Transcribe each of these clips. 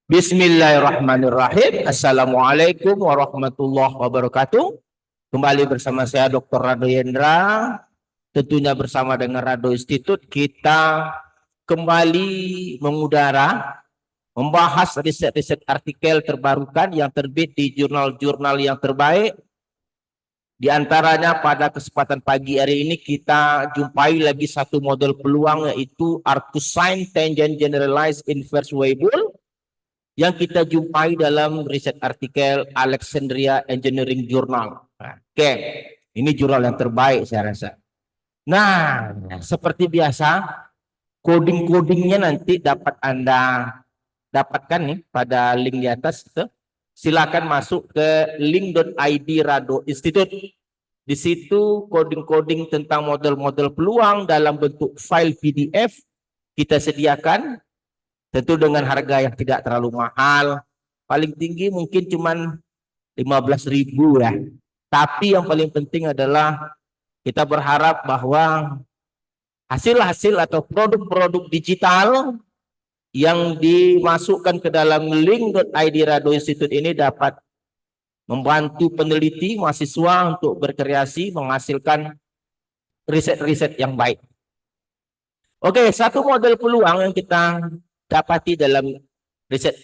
Bismillahirrahmanirrahim. Assalamualaikum warahmatullahi wabarakatuh. Kembali bersama saya Dr. Rado Yendra. Tentunya bersama dengan Rado Institute kita kembali mengudara membahas riset-riset artikel terbarukan yang terbit di jurnal-jurnal yang terbaik. Di antaranya pada kesempatan pagi hari ini kita jumpai lagi satu model peluang, yaitu Arcusine Tangent Generalized Inverse Weibull yang kita jumpai dalam riset artikel Alexandria Engineering Journal. Oke, ini jurnal yang terbaik saya rasa. Nah, seperti biasa, coding-codingnya nanti dapat Anda dapatkan nih pada link di atas itu. Silakan masuk ke link.id Rado Institute. Di situ coding-coding tentang model-model peluang dalam bentuk file PDF kita sediakan. Tentu dengan harga yang tidak terlalu mahal. Paling tinggi mungkin cuman 15.000 ya. Tapi yang paling penting adalah kita berharap bahwa hasil-hasil atau produk-produk digital yang dimasukkan ke dalam link.id Rado Institute ini dapat membantu peneliti, mahasiswa untuk berkreasi, menghasilkan riset-riset yang baik. Oke, satu model peluang yang kita dapati dalam riset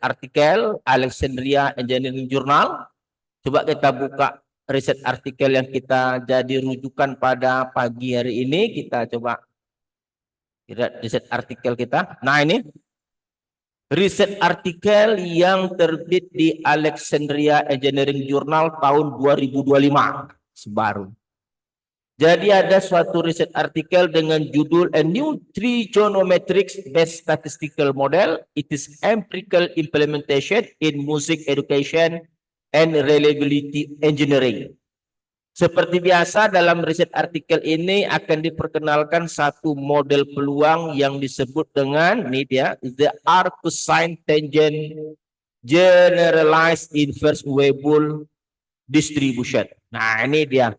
artikel Alexandria Engineering Journal. Coba kita buka riset artikel yang kita jadi rujukan pada pagi hari ini. Kita coba lihat riset artikel kita. Nah, ini riset artikel yang terbit di Alexandria Engineering Journal tahun 2025, sebaru. Jadi ada suatu riset artikel dengan judul A New Trigonometrics Based Statistical Model. It is empirical implementation in music education and reliability engineering. Seperti biasa dalam riset artikel ini akan diperkenalkan satu model peluang yang disebut dengan ini dia, the Arcusine Tangent Generalized Inverse Weibull Distribution. Nah, ini dia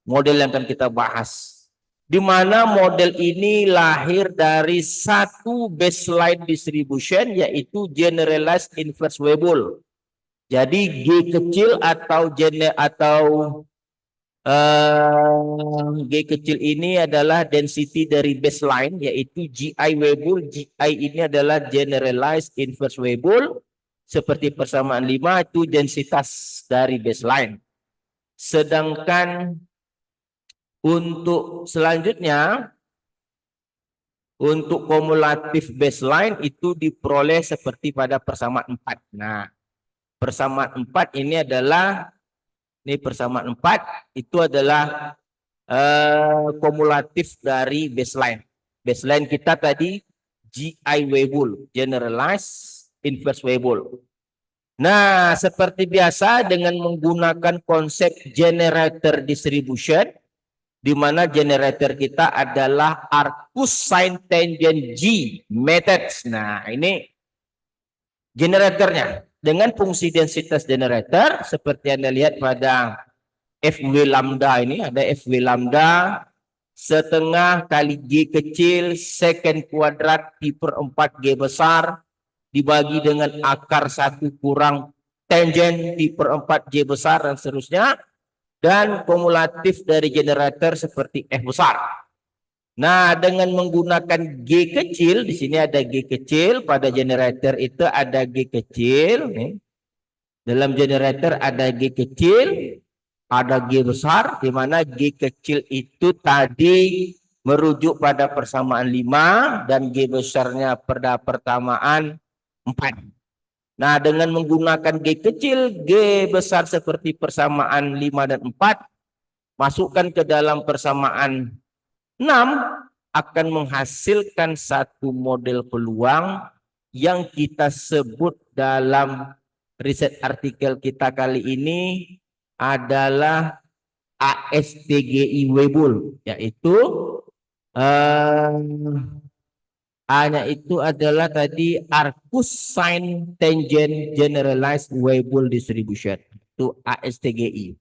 model yang akan kita bahas, di mana model ini lahir dari satu baseline distribution, yaitu generalized inverse Weibull. Jadi G kecil atau G kecil ini adalah density dari baseline, yaitu GI Weibull. GI ini adalah generalized inverse Weibull. Seperti persamaan 5 itu densitas dari baseline. Sedangkan untuk selanjutnya, untuk kumulatif baseline itu diperoleh seperti pada persamaan 4. Nah, persamaan 4 ini adalah, ini persamaan 4 itu adalah kumulatif dari baseline. Baseline kita tadi GI Weibull, Generalized Inverse Weibull. Nah, seperti biasa dengan menggunakan konsep generator distribution, di mana generator kita adalah Arcusine Tangent G methods. Nah, ini generatornya dengan fungsi densitas generator seperti Anda lihat pada FW lambda ini, ada FW lambda setengah kali G kecil secant kuadrat pi per 4 G besar dibagi dengan akar 1 kurang tangent pi per 4 G besar dan seterusnya. Dan kumulatif dari generator seperti F besar. Nah, dengan menggunakan G kecil, di sini ada G kecil, pada generator itu ada G kecil. Nih. Dalam generator ada G kecil, ada G besar, di mana G kecil itu tadi merujuk pada persamaan 5 dan G besarnya pada persamaan 4. Nah, dengan menggunakan G kecil, G besar seperti persamaan 5 dan 4, masukkan ke dalam persamaan 6, akan menghasilkan satu model peluang yang kita sebut dalam riset artikel kita kali ini adalah ASTGI Weibull, yaitu A-nya itu adalah tadi Arcusine Tangent Generalized Weibull Distribution, itu ASTGI.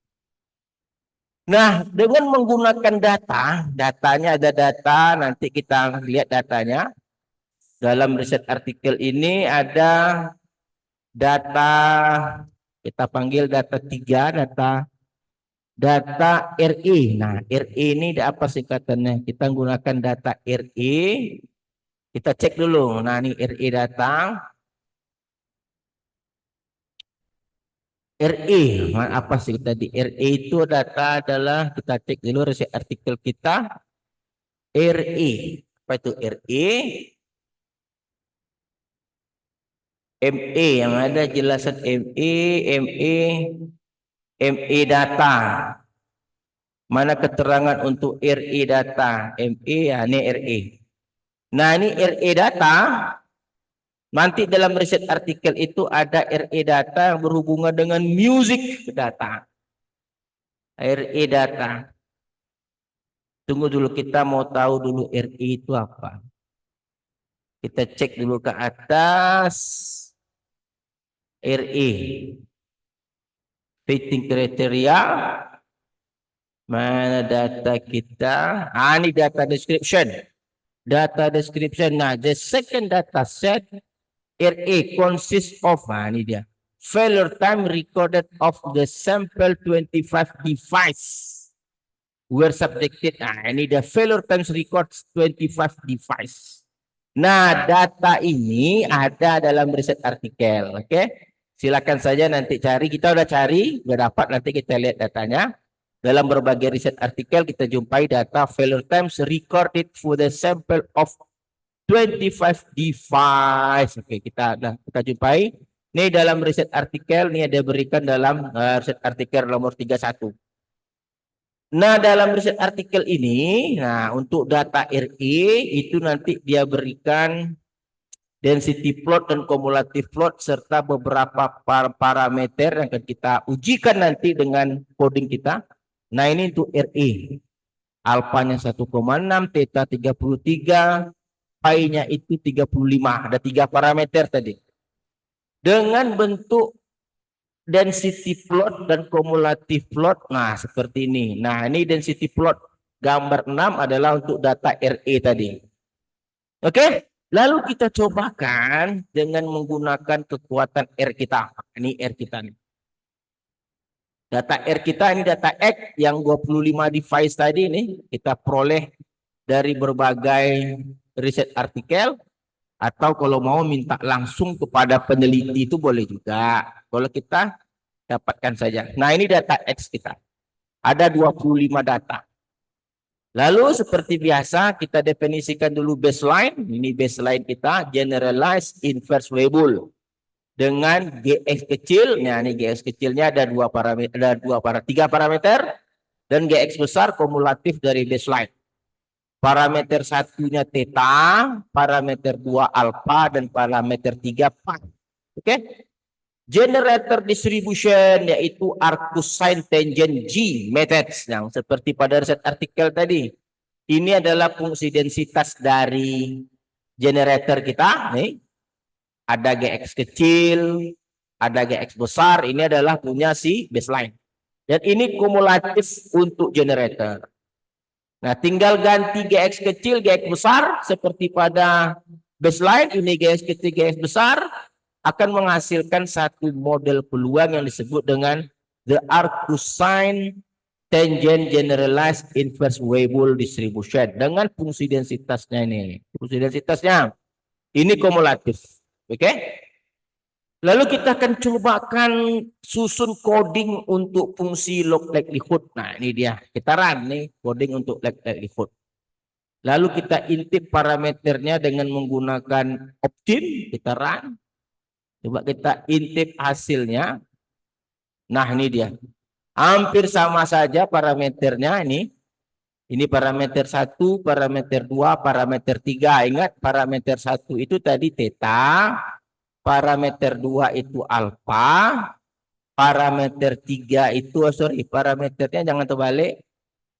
Nah, dengan menggunakan datanya ada data, nanti kita lihat datanya. Dalam riset artikel ini ada data, kita panggil data 3, data RE. Nah, RE ini apa singkatannya? Kita gunakan data RE. Kita cek dulu. Nah, ini RE data. RE, apa sih tadi? RE itu data adalah, kita cek dulu riset artikel kita. RE, apa itu RE? ME, yang ada jelasan ME data. Mana keterangan untuk RE data? ME, ya ini RE. Nah, ini RE data. Nanti dalam riset artikel itu ada RE data yang berhubungan dengan music data. RE data. Tunggu dulu, kita mau tahu dulu RE itu apa. Kita cek dulu ke atas. RE. Fitting kriteria. Mana data kita? Ah, ini data description. Data description. Nah, the second data set RE consists of, nah ini dia, failure time recorded of the sample 25 device were subjected. Nah, ini dia failure times records 25 device. Nah, data ini ada dalam riset artikel. Oke, silakan saja nanti cari. Kita udah cari, udah dapat. Nanti kita lihat datanya. Dalam berbagai riset artikel kita jumpai data failure times recorded for the sample of 25 device. Oke, kita jumpai. Ini dalam riset artikel, ini ada berikan dalam riset artikel nomor 31. Nah, dalam riset artikel ini, nah untuk data RE itu nanti dia berikan density plot dan cumulative plot serta beberapa parameter yang akan kita ujikan nanti dengan coding kita. Nah, ini untuk RE. Alfanya 1,6, theta 33, pi-nya itu 35. Ada 3 parameter tadi. Dengan bentuk density plot dan cumulative plot. Nah, seperti ini. Nah, ini density plot gambar 6 adalah untuk data RE tadi. Oke? Lalu kita cobakan dengan menggunakan kekuatan R kita. Ini R kita nih. Data R kita ini data X yang 25 device tadi nih kita peroleh dari berbagai riset artikel, atau kalau mau minta langsung kepada peneliti itu boleh juga. Kalau kita dapatkan saja. Nah, ini data X kita. Ada 25 data. Lalu seperti biasa kita definisikan dulu baseline. Ini baseline kita, generalized inverse weibull. Dengan GX kecil, nah ini GX kecilnya ada 3 parameter, dan GX besar kumulatif dari baseline. Parameter satunya theta, parameter 2 alpha, dan parameter 3 pi. Oke? Generator distribution yaitu arcus sine tangent G methods yang seperti pada riset artikel tadi. Ini adalah fungsi densitas dari generator kita nih. Ada GX kecil, ada GX besar, ini adalah punya si baseline. Dan ini kumulatif untuk generator. Nah, tinggal ganti GX kecil, GX besar, seperti pada baseline, ini GX kecil, GX besar, akan menghasilkan satu model peluang yang disebut dengan the arcus sine tangent generalized inverse weibull distribution. Dengan fungsi densitasnya ini. Fungsi densitasnya, ini kumulatif. Oke, lalu kita akan cobakan susun coding untuk fungsi log likelihood. Nah, ini dia. Kita run nih coding untuk log likelihood. Lalu kita intip parameternya dengan menggunakan optim. Kita run. Coba kita intip hasilnya. Nah, ini dia. Hampir sama saja parameternya ini. Ini parameter 1, parameter 2, parameter 3. Ingat parameter 1 itu tadi theta, parameter 2 itu alfa, parameter 3 itu parameternya jangan terbalik.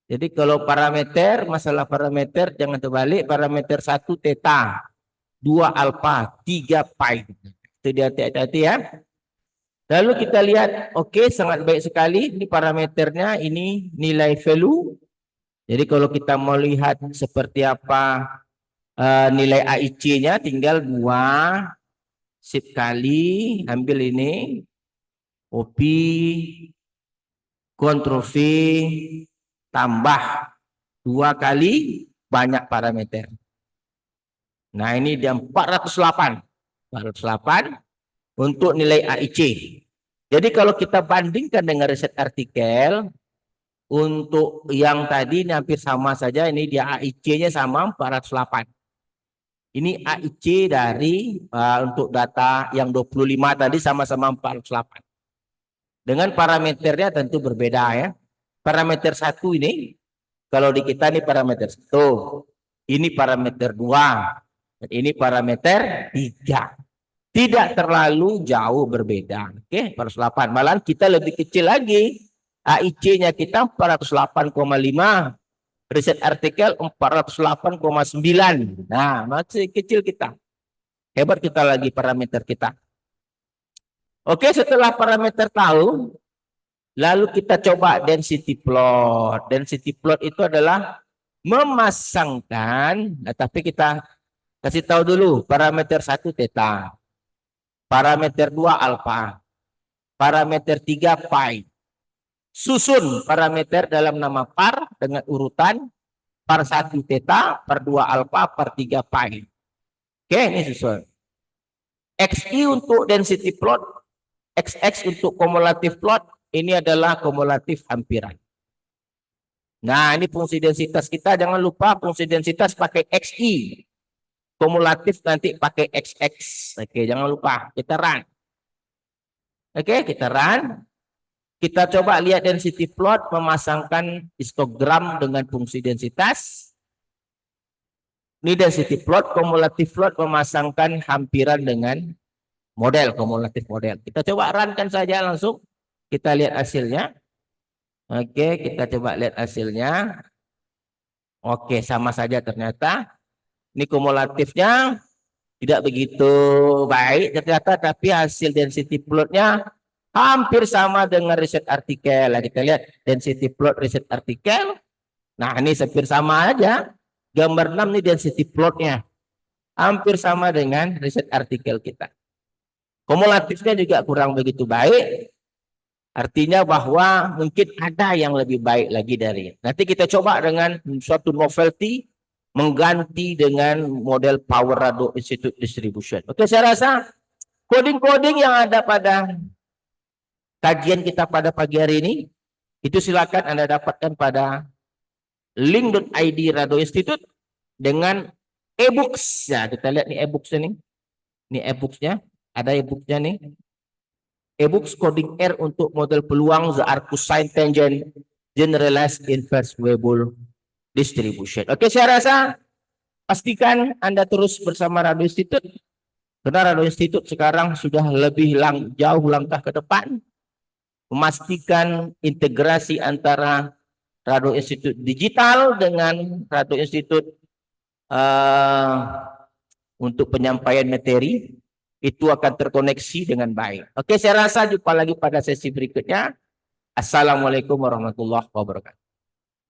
Jadi kalau parameter, masalah parameter jangan terbalik, parameter 1 theta, 2 alfa, 3 pi. Itu dia, hati-hati ya. Lalu kita lihat, oke, sangat baik sekali. Ini parameternya, ini nilai value. Jadi kalau kita mau lihat seperti apa nilai AIC-nya, tinggal 2 Sip kali, ambil ini. Kopi, Ctrl V, tambah 2 kali banyak parameter. Nah, ini dia 408. 408 untuk nilai AIC. Jadi kalau kita bandingkan dengan riset artikel, untuk yang tadi ini hampir sama saja, ini dia AIC-nya sama 408. Ini AIC dari untuk data yang 25 tadi sama-sama 408. Dengan parameternya tentu berbeda ya. Parameter 1 ini, kalau di kita ini parameter 1, ini parameter 2, dan ini parameter 3. Tidak terlalu jauh berbeda. Oke, 408. Malahan kita lebih kecil lagi. AIC-nya kita 408,5. Riset artikel 408,9. Nah, masih kecil kita. Hebat kita lagi parameter kita. Oke, setelah parameter tahu, lalu kita coba density plot. Density plot itu adalah memasangkan, nah, tapi kita kasih tahu dulu parameter 1 theta. Parameter 2 alfa, parameter 3 pi. Susun parameter dalam nama par dengan urutan par 1 theta, par 2 alfa, par 3 pi. Oke, ini susun. XI untuk density plot, XX untuk kumulatif plot, ini adalah kumulatif hampiran. Nah, ini fungsi densitas kita, jangan lupa fungsi densitas pakai XI. Kumulatif nanti pakai XX. Oke, jangan lupa. Kita run. Oke, kita run. Kita coba lihat density plot, memasangkan histogram dengan fungsi densitas. Ini density plot, kumulatif plot, memasangkan hampiran dengan model, kumulatif model. Kita coba runkan saja langsung. Kita lihat hasilnya. Oke, kita coba lihat hasilnya. Oke, sama saja ternyata. Ini kumulatifnya tidak begitu baik ternyata, tapi hasil density plotnya hampir sama dengan riset artikel. Nah, kita lihat density plot riset artikel. Nah, ini hampir sama aja. Gambar 6 ini density plotnya. Hampir sama dengan riset artikel kita. Kumulatifnya juga kurang begitu baik. Artinya bahwa mungkin ada yang lebih baik lagi dari. Nanti kita coba dengan suatu novelty, mengganti dengan model Power Rado Institute Distribution. Oke, saya rasa coding-coding yang ada pada kajian kita pada pagi hari ini, itu silakan Anda dapatkan pada link.id Rado Institute dengan e-books. Ya, kita lihat nih e-booksnya nih. Ini e-booksnya, ada e-booksnya nih. E-books coding R untuk model peluang the Arcus Sine Tangent Generalized Inverse Weibull Distribution. Oke, saya rasa pastikan Anda terus bersama Rado Institute, karena Rado Institute sekarang sudah lebih jauh langkah ke depan, memastikan integrasi antara Rado Institute digital dengan Rado Institute untuk penyampaian materi, itu akan terkoneksi dengan baik. Oke, saya rasa jumpa lagi pada sesi berikutnya. Assalamualaikum warahmatullahi wabarakatuh.